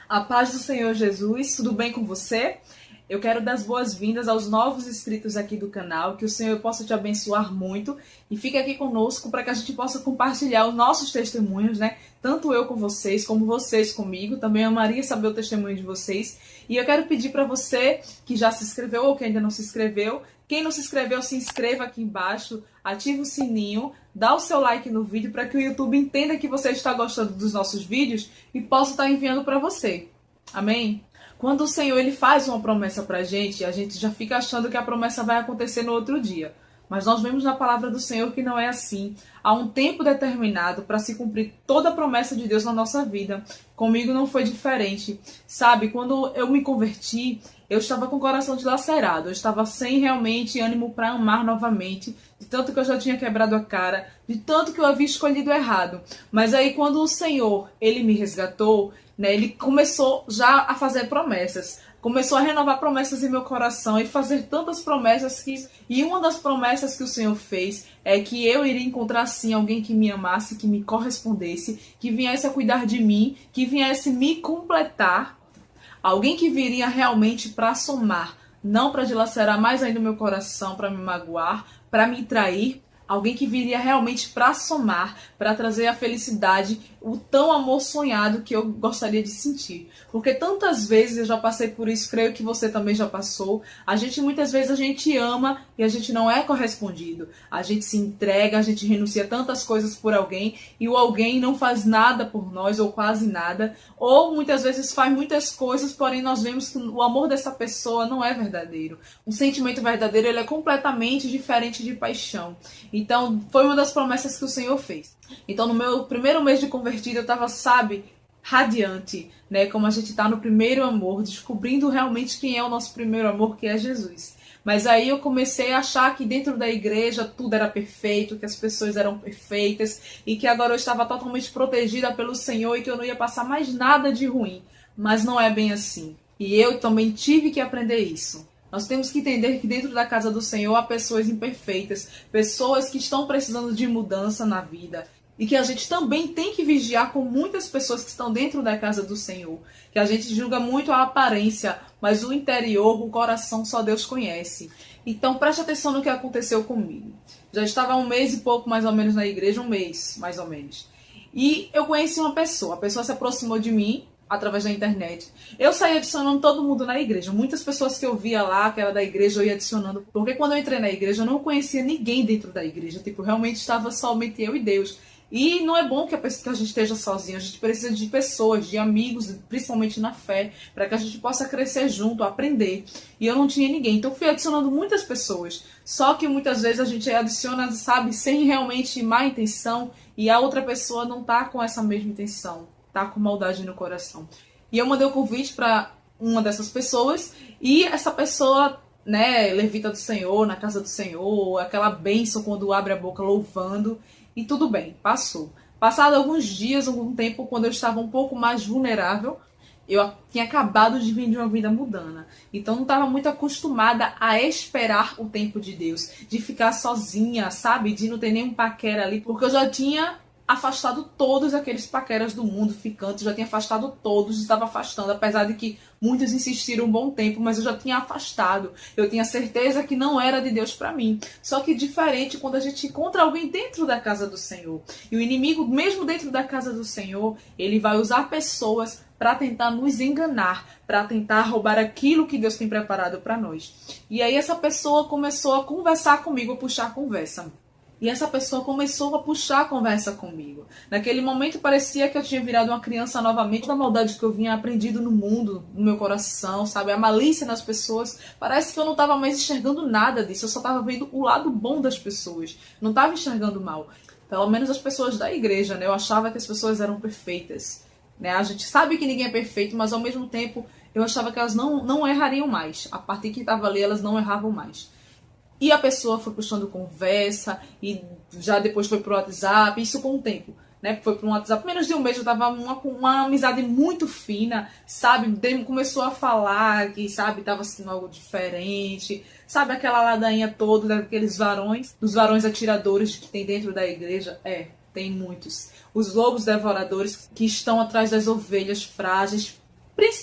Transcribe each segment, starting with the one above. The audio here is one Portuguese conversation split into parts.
A paz do Senhor Jesus, tudo bem com você? Eu quero dar as boas-vindas aos novos inscritos aqui do canal, que o Senhor possa te abençoar muito e fique aqui conosco para que a gente possa compartilhar os nossos testemunhos, né? Tanto eu com vocês, como vocês comigo. Também amaria saber o testemunho de vocês. E eu quero pedir para você que já se inscreveu ou que ainda não se inscreveu, quem não se inscreveu, se inscreva aqui embaixo, ative o sininho, dá o seu like no vídeo para que o YouTube entenda que você está gostando dos nossos vídeos e possa estar enviando para você. Amém? Quando o Senhor ele faz uma promessa para a gente já fica achando que a promessa vai acontecer no outro dia. Mas nós vemos na palavra do Senhor que não é assim. Há um tempo determinado para se cumprir toda a promessa de Deus na nossa vida. Comigo não foi diferente. Sabe, quando eu me converti, eu estava com o coração dilacerado. Eu estava sem realmente ânimo para amar novamente. De tanto que eu já tinha quebrado a cara. De tanto que eu havia escolhido errado. Mas aí quando o Senhor ele me resgatou, né, ele começou já a fazer promessas. Começou a renovar promessas em meu coração e fazer tantas promessas que... E uma das promessas que o Senhor fez é que eu iria encontrar, sim, alguém que me amasse, que me correspondesse, que viesse a cuidar de mim, que viesse me completar. Alguém que viria realmente para somar, não para dilacerar mais ainda o meu coração, para me magoar, para me trair. Alguém que viria realmente para somar, para trazer a felicidade, o tão amor sonhado que eu gostaria de sentir. Porque tantas vezes eu já passei por isso, creio que você também já passou. Muitas vezes a gente ama e a gente não é correspondido. A gente se entrega, a gente renuncia tantas coisas por alguém e o alguém não faz nada por nós ou quase nada. Ou muitas vezes faz muitas coisas, porém nós vemos que o amor dessa pessoa não é verdadeiro. Um sentimento verdadeiro ele é completamente diferente de paixão. Então, foi uma das promessas que o Senhor fez. Então, no meu primeiro mês de convertido, eu estava, radiante, né? Como a gente está no primeiro amor, descobrindo realmente quem é o nosso primeiro amor, que é Jesus. Mas aí eu comecei a achar que dentro da igreja tudo era perfeito, que as pessoas eram perfeitas e que agora eu estava totalmente protegida pelo Senhor e que eu não ia passar mais nada de ruim. Mas não é bem assim. E eu também tive que aprender isso. Nós temos que entender que dentro da casa do Senhor há pessoas imperfeitas, pessoas que estão precisando de mudança na vida. E que a gente também tem que vigiar com muitas pessoas que estão dentro da casa do Senhor. Que a gente julga muito a aparência, mas o interior, o coração, só Deus conhece. Então preste atenção no que aconteceu comigo. Já estava 1 mês e pouco mais ou menos na igreja, 1 mês mais ou menos. E eu conheci uma pessoa, a pessoa se aproximou de mim, através da internet. Eu saí adicionando todo mundo na igreja. Muitas pessoas que eu via lá, que era da igreja, eu ia adicionando. Porque quando eu entrei na igreja, eu não conhecia ninguém dentro da igreja. Realmente estava somente eu e Deus. E não é bom que a gente esteja sozinho. A gente precisa de pessoas, de amigos, principalmente na fé, para que a gente possa crescer junto, aprender. E eu não tinha ninguém. Então fui adicionando muitas pessoas. Só que muitas vezes a gente adiciona, sem realmente má intenção. E a outra pessoa não está com essa mesma intenção. Tá com maldade no coração. E eu mandei o convite para uma dessas pessoas e essa pessoa, né, levita do Senhor, na casa do Senhor, aquela bênção quando abre a boca louvando e tudo bem, passou. Passado alguns dias, algum tempo, quando eu estava um pouco mais vulnerável, eu tinha acabado de vir de uma vida mundana. Então não estava muito acostumada a esperar o tempo de Deus, de ficar sozinha, de não ter nenhum paquera ali, porque eu já tinha afastado todos aqueles paqueras do mundo, ficantes, já tinha afastado todos, estava afastando, apesar de que muitos insistiram um bom tempo, mas eu já tinha afastado, eu tinha certeza que não era de Deus para mim. Só que diferente quando a gente encontra alguém dentro da casa do Senhor, e o inimigo, mesmo dentro da casa do Senhor, ele vai usar pessoas para tentar nos enganar, para tentar roubar aquilo que Deus tem preparado para nós. E aí essa pessoa começou a conversar comigo, a puxar a conversa. E essa pessoa começou a puxar a conversa comigo. Naquele momento parecia que eu tinha virado uma criança novamente. Da maldade que eu vinha aprendido no mundo, no meu coração, a malícia nas pessoas. Parece que eu não estava mais enxergando nada disso. Eu só estava vendo o lado bom das pessoas. Não estava enxergando mal. Pelo menos as pessoas da igreja, né? Eu achava que as pessoas eram perfeitas. Né? A gente sabe que ninguém é perfeito, mas ao mesmo tempo eu achava que elas não errariam mais. A partir que estava ali, elas não erravam mais. E a pessoa foi puxando conversa e já depois foi pro WhatsApp, isso com o tempo, né? Foi pro WhatsApp, menos de 1 mês eu tava uma amizade muito fina, começou a falar que, tava assim algo diferente, aquela ladainha toda daqueles varões, dos varões atiradores que tem dentro da igreja, tem muitos. Os lobos devoradores que estão atrás das ovelhas frágeis,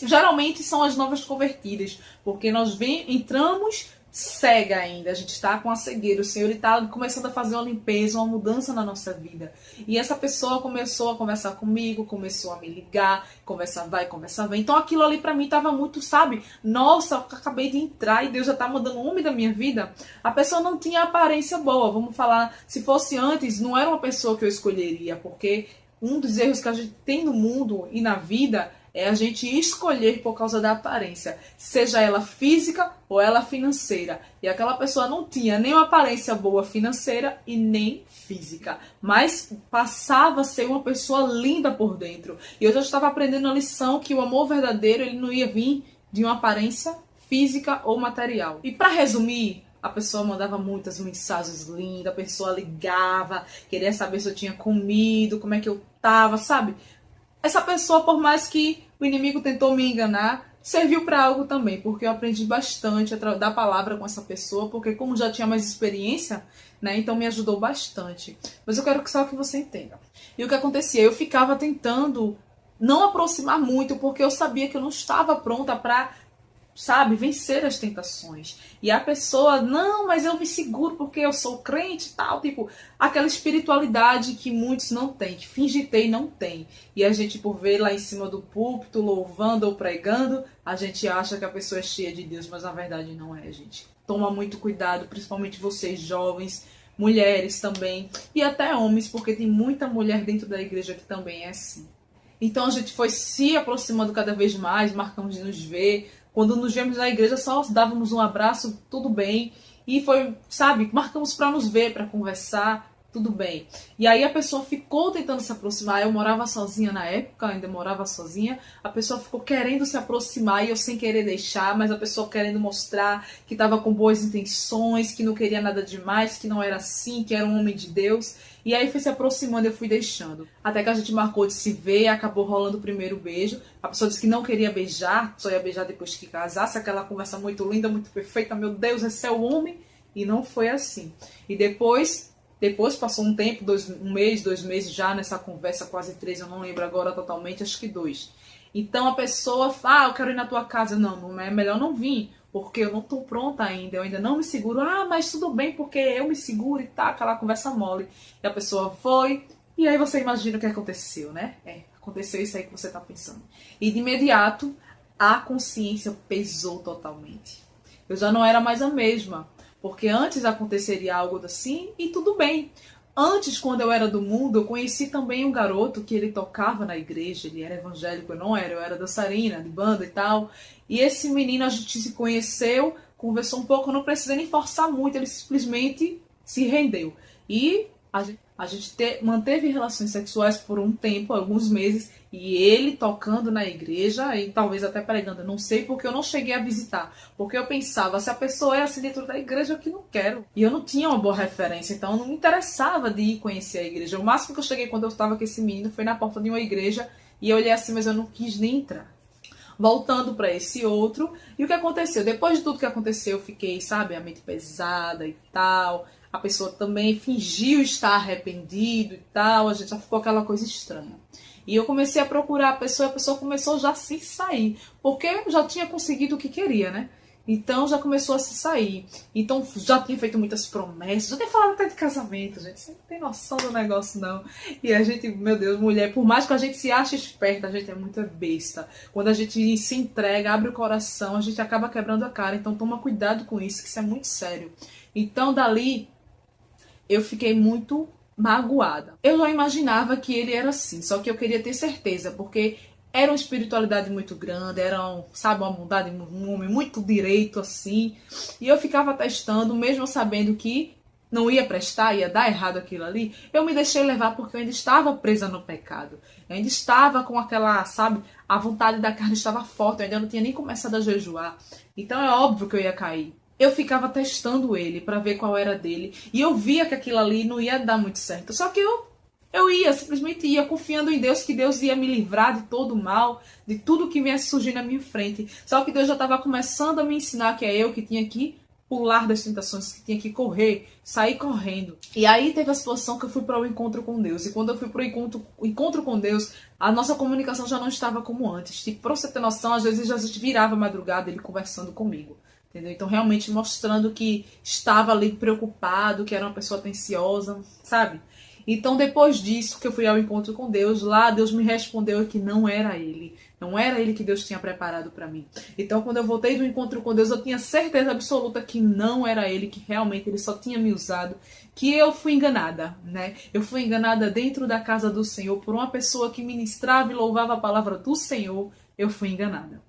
Geralmente são as novas convertidas, porque nós entramos cega ainda, a gente está com a cegueira, o Senhor está começando a fazer uma limpeza, uma mudança na nossa vida. E essa pessoa começou a conversar comigo, começou a me ligar, conversa vai, conversa vem. Então aquilo ali para mim estava muito, sabe? Nossa, eu acabei de entrar e Deus já está mandando um homem da minha vida. A pessoa não tinha aparência boa, vamos falar, se fosse antes, não era uma pessoa que eu escolheria, porque um dos erros que a gente tem no mundo e na vida é a gente escolher por causa da aparência, seja ela física ou ela financeira. E aquela pessoa não tinha nem uma aparência boa financeira e nem física, mas passava a ser uma pessoa linda por dentro. E eu já estava aprendendo a lição que o amor verdadeiro ele não ia vir de uma aparência física ou material. E para resumir, a pessoa mandava muitas mensagens lindas, a pessoa ligava, queria saber se eu tinha comido, como é que eu tava, sabe? Essa pessoa, por mais que o inimigo tentou me enganar, serviu para algo também, porque eu aprendi bastante a dar palavra com essa pessoa, porque como já tinha mais experiência, né, então me ajudou bastante. Mas eu quero só que você entenda. E o que acontecia? Eu ficava tentando não aproximar muito, porque eu sabia que eu não estava pronta para, sabe, vencer as tentações. E a pessoa, não, mas eu me seguro porque eu sou crente e tal, tipo, aquela espiritualidade que muitos não têm, que fingir ter e não tem. E a gente, por ver lá em cima do púlpito, louvando ou pregando, a gente acha que a pessoa é cheia de Deus, mas na verdade não é, gente. Toma muito cuidado, principalmente vocês jovens, mulheres também, e até homens, porque tem muita mulher dentro da igreja que também é assim. Então a gente foi se aproximando cada vez mais, marcamos de nos ver. Quando nos vemos na igreja, só dávamos um abraço, tudo bem. E foi, sabe, marcamos para nos ver, para conversar, tudo bem. E aí a pessoa ficou tentando se aproximar. Eu morava sozinha na época, ainda morava sozinha. A pessoa ficou querendo se aproximar e eu sem querer deixar, mas a pessoa querendo mostrar que estava com boas intenções, que não queria nada demais, que não era assim, que era um homem de Deus. E aí foi se aproximando e eu fui deixando. Até que a gente marcou de se ver, acabou rolando o primeiro beijo. A pessoa disse que não queria beijar, só ia beijar depois que casasse. Aquela conversa muito linda, muito perfeita. Meu Deus, esse é o homem. E não foi assim. E depois passou um tempo, um mês, 2 meses já nessa conversa, quase 3, eu não lembro agora totalmente, acho que 2. Então a pessoa fala, eu quero ir na tua casa. Não é melhor não vir, porque eu não tô pronta ainda, eu ainda não me seguro. Mas tudo bem, porque eu me seguro e tá, aquela conversa mole. E a pessoa foi, e aí você imagina o que aconteceu, né? Aconteceu isso aí que você tá pensando. E de imediato, a consciência pesou totalmente. Eu já não era mais a mesma, porque antes aconteceria algo assim e tudo bem. Antes, quando eu era do mundo, eu conheci também um garoto que ele tocava na igreja, ele era evangélico, eu era dançarina, de banda e tal. E esse menino, a gente se conheceu, conversou um pouco, não precisei nem forçar muito, ele simplesmente se rendeu. E a gente manteve relações sexuais por um tempo, alguns meses, e ele tocando na igreja, e talvez até pregando, não sei, porque eu não cheguei a visitar. Porque eu pensava, se a pessoa é assim dentro da igreja, eu que não quero. E eu não tinha uma boa referência, então não me interessava de ir conhecer a igreja. O máximo que eu cheguei quando eu estava com esse menino foi na porta de uma igreja, e eu olhei assim, mas eu não quis nem entrar. Voltando para esse outro, e o que aconteceu? Depois de tudo que aconteceu, eu fiquei, sabe, a mente pesada e tal. A pessoa também fingiu estar arrependido e tal, a gente já ficou aquela coisa estranha. E eu comecei a procurar a pessoa começou já a se sair, porque eu já tinha conseguido o que queria, né? Então já começou a se sair. Então já tinha feito muitas promessas, já tinha falado até de casamento, gente. Você não tem noção do negócio, não. E a gente, meu Deus, mulher, por mais que a gente se ache esperta, a gente é muito besta. Quando a gente se entrega, abre o coração, a gente acaba quebrando a cara. Então toma cuidado com isso, que isso é muito sério. Então dali eu fiquei muito magoada. Eu já imaginava que ele era assim, só que eu queria ter certeza, porque era uma espiritualidade muito grande, era sabe, uma bondade, um homem muito direito assim, e eu ficava testando, mesmo sabendo que não ia prestar, ia dar errado aquilo ali, eu me deixei levar porque eu ainda estava presa no pecado, eu ainda estava com aquela, sabe, a vontade da carne estava forte, eu ainda não tinha nem começado a jejuar, então é óbvio que eu ia cair. Eu ficava testando ele para ver qual era dele. E eu via que aquilo ali não ia dar muito certo. Só que eu simplesmente ia confiando em Deus, que Deus ia me livrar de todo o mal, de tudo que viesse surgir na minha frente. Só que Deus já estava começando a me ensinar que é eu que tinha que pular das tentações, que tinha que correr, sair correndo. E aí teve a situação que eu fui para o encontro com Deus. E quando eu fui para o encontro com Deus, a nossa comunicação já não estava como antes. Tipo, para você ter noção, às vezes a gente virava a madrugada ele conversando comigo. Entendeu? Então, realmente mostrando que estava ali preocupado, que era uma pessoa atenciosa, sabe? Então, depois disso, que eu fui ao encontro com Deus, lá Deus me respondeu que não era ele. Não era ele que Deus tinha preparado para mim. Então, quando eu voltei do encontro com Deus, eu tinha certeza absoluta que não era ele, que realmente ele só tinha me usado, que eu fui enganada, né? Eu fui enganada dentro da casa do Senhor por uma pessoa que ministrava e louvava a palavra do Senhor. Eu fui enganada.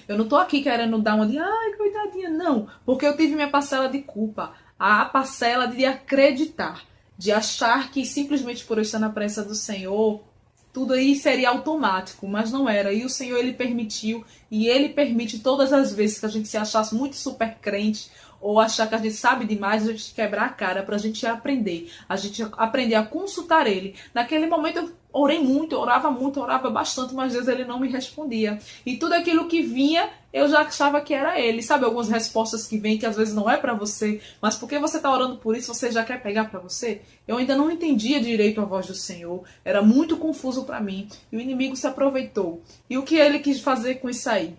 Eu não tô aqui querendo dar uma de, ai, coitadinha, não. Porque eu tive minha parcela de culpa, a parcela de acreditar, de achar que simplesmente por eu estar na presença do Senhor, tudo aí seria automático, mas não era. E o Senhor, ele permitiu, e ele permite todas as vezes que a gente se achasse muito super crente, ou achar que a gente sabe demais, a gente quebrar a cara pra gente aprender. A gente aprender a consultar ele. Naquele momento eu orei muito, orava bastante, mas Deus ele não me respondia. E tudo aquilo que vinha, eu já achava que era ele. Sabe algumas respostas que vêm que às vezes não é pra você, mas porque você tá orando por isso, você já quer pegar pra você? Eu ainda não entendia direito a voz do Senhor. Era muito confuso pra mim. E o inimigo se aproveitou. E o que ele quis fazer com isso aí?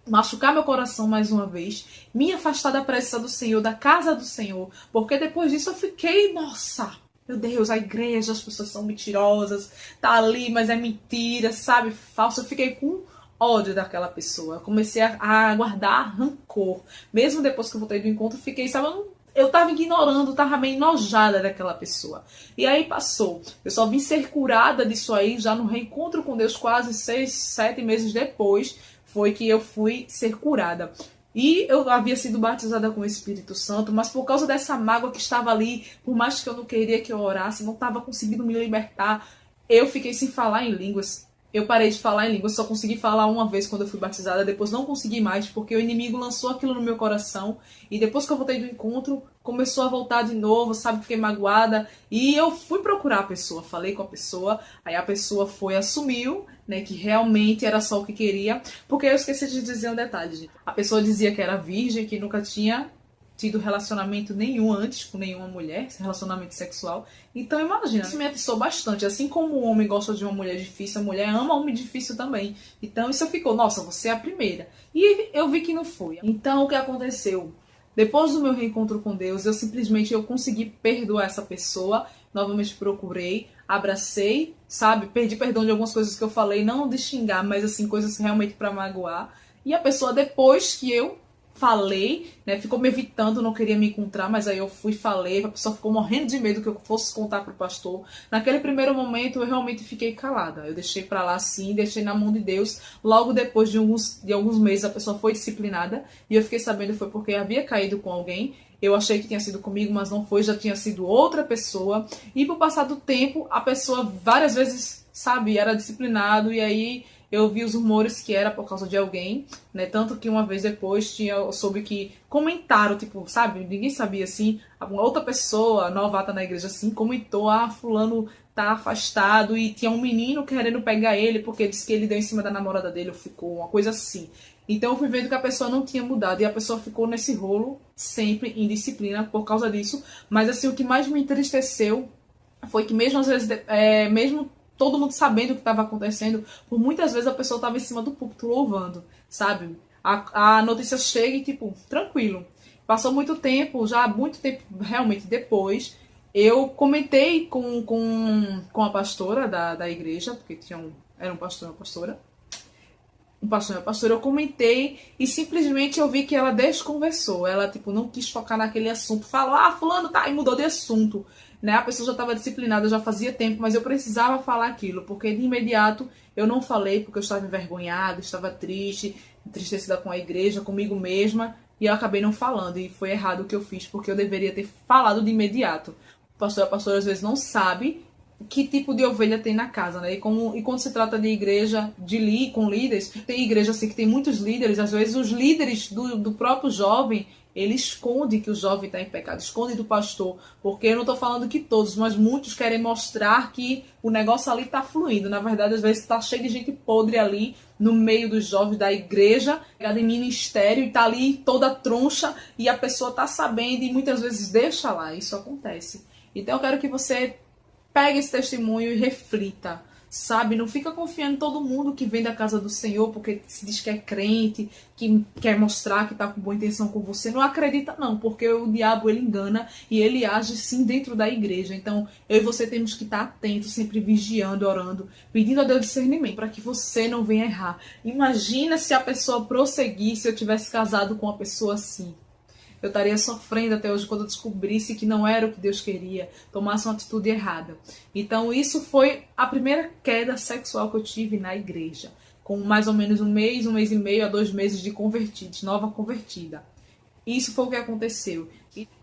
Machucar meu coração mais uma vez, me afastar da presença do Senhor, da casa do Senhor, porque depois disso eu fiquei, nossa, meu Deus, a igreja, as pessoas são mentirosas, tá ali, mas é mentira, sabe, falso. Eu fiquei com ódio daquela pessoa, eu comecei a guardar rancor, mesmo depois que eu voltei do encontro, fiquei, sabe, eu tava ignorando, tava meio enojada daquela pessoa. E aí passou. Eu só vim ser curada disso aí, já no reencontro com Deus, quase 6, 7 meses depois, foi que eu fui ser curada. E eu havia sido batizada com o Espírito Santo, mas por causa dessa mágoa que estava ali, por mais que eu não queria que eu orasse, não estava conseguindo me libertar, eu fiquei sem falar em línguas. Eu parei de falar em línguas, só consegui falar uma vez quando eu fui batizada, depois não consegui mais, porque o inimigo lançou aquilo no meu coração, e depois que eu voltei do encontro, começou a voltar de novo, sabe, fiquei magoada, e eu fui procurar a pessoa, falei com a pessoa, aí a pessoa foi, assumiu, né, que realmente era só o que queria, porque eu esqueci de dizer um detalhe, gente. A pessoa dizia que era virgem, que nunca tinha tido relacionamento nenhum antes com nenhuma mulher, relacionamento sexual. Então imagina, isso me atiçou bastante. Assim como o homem gosta de uma mulher difícil, a mulher ama um homem difícil também. Então isso ficou, nossa, você é a primeira. E eu vi que não foi. Então o que aconteceu? Depois do meu reencontro com Deus, eu consegui perdoar essa pessoa. Novamente procurei, abracei, sabe? Pedi perdão de algumas coisas que eu falei, não de xingar, mas assim, coisas realmente pra magoar. E a pessoa, depois que eu falei, né, ficou me evitando, não queria me encontrar, mas aí eu fui e falei, a pessoa ficou morrendo de medo que eu fosse contar pro pastor. Naquele primeiro momento eu realmente fiquei calada, eu deixei pra lá assim, deixei na mão de Deus. Logo depois de alguns meses a pessoa foi disciplinada, e eu fiquei sabendo foi porque havia caído com alguém. Eu achei que tinha sido comigo, mas não foi, já tinha sido outra pessoa. E por passar do tempo, a pessoa várias vezes, sabe, era disciplinado, e aí eu vi os rumores que era por causa de alguém, né? Tanto que uma vez depois eu soube que comentaram, tipo, sabe? Ninguém sabia, assim. Uma outra pessoa, novata na igreja, assim, comentou: ah, fulano tá afastado, e tinha um menino querendo pegar ele porque disse que ele deu em cima da namorada dele, ou ficou uma coisa assim. Então eu fui vendo que a pessoa não tinha mudado, e a pessoa ficou nesse rolo, sempre em disciplina por causa disso. Mas assim, o que mais me entristeceu foi que mesmo às vezes, mesmo todo mundo sabendo o que estava acontecendo, por muitas vezes a pessoa estava em cima do púlpito louvando, sabe? A notícia chega e, tipo, tranquilo. Passou muito tempo, já muito tempo realmente depois, eu comentei com a pastora da igreja, porque era um pastor e uma pastora. Um pastor e uma pastora, eu comentei e simplesmente eu vi que ela desconversou. Ela, tipo, não quis focar naquele assunto. Falou, ah, fulano tá, e mudou de assunto. Né? A pessoa já estava disciplinada, já fazia tempo, mas eu precisava falar aquilo, porque de imediato eu não falei, porque eu estava envergonhada, estava triste, entristecida com a igreja, comigo mesma, e eu acabei não falando, e foi errado o que eu fiz, porque eu deveria ter falado de imediato. O pastor e a pastora às vezes não sabe que tipo de ovelha tem na casa, né? E quando se trata de igreja, com líderes, tem igreja assim que tem muitos líderes, às vezes os líderes do próprio jovem, ele esconde que o jovem está em pecado, esconde do pastor, porque eu não estou falando que todos, mas muitos querem mostrar que o negócio ali está fluindo. Na verdade, às vezes está cheio de gente podre ali, no meio dos jovens da igreja, em ministério, e tá ali toda troncha, e a pessoa tá sabendo e muitas vezes deixa lá. Isso acontece. Então eu quero que você pegue esse testemunho e reflita, sabe? Não fica confiando em todo mundo que vem da casa do Senhor porque se diz que é crente, que quer mostrar que está com boa intenção com você. Não acredita não, porque o diabo ele engana e ele age sim dentro da igreja. Então eu e você temos que estar atentos, sempre vigiando, orando, pedindo a Deus discernimento para que você não venha errar. Imagina se a pessoa prosseguisse, se eu tivesse casado com uma pessoa assim. Eu estaria sofrendo até hoje quando eu descobrisse que não era o que Deus queria, tomasse uma atitude errada. Então isso foi a primeira queda sexual que eu tive na igreja, com mais ou menos um mês e meio a 2 meses de convertidos, nova convertida. Isso foi o que aconteceu.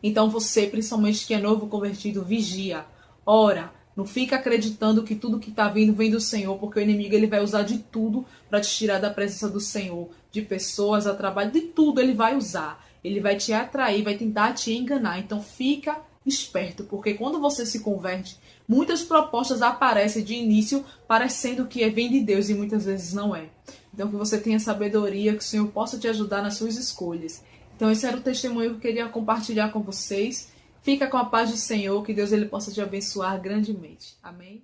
Então você, principalmente que é novo convertido, vigia, ora, não fica acreditando que tudo que está vindo vem do Senhor, porque o inimigo ele vai usar de tudo para te tirar da presença do Senhor, de pessoas, a trabalho, de tudo ele vai usar. Ele vai te atrair, vai tentar te enganar. Então fica esperto, porque quando você se converte, muitas propostas aparecem de início parecendo que vem de Deus e muitas vezes não é. Então que você tenha sabedoria, que o Senhor possa te ajudar nas suas escolhas. Então esse era o testemunho que eu queria compartilhar com vocês. Fica com a paz do Senhor, que Deus ele possa te abençoar grandemente. Amém?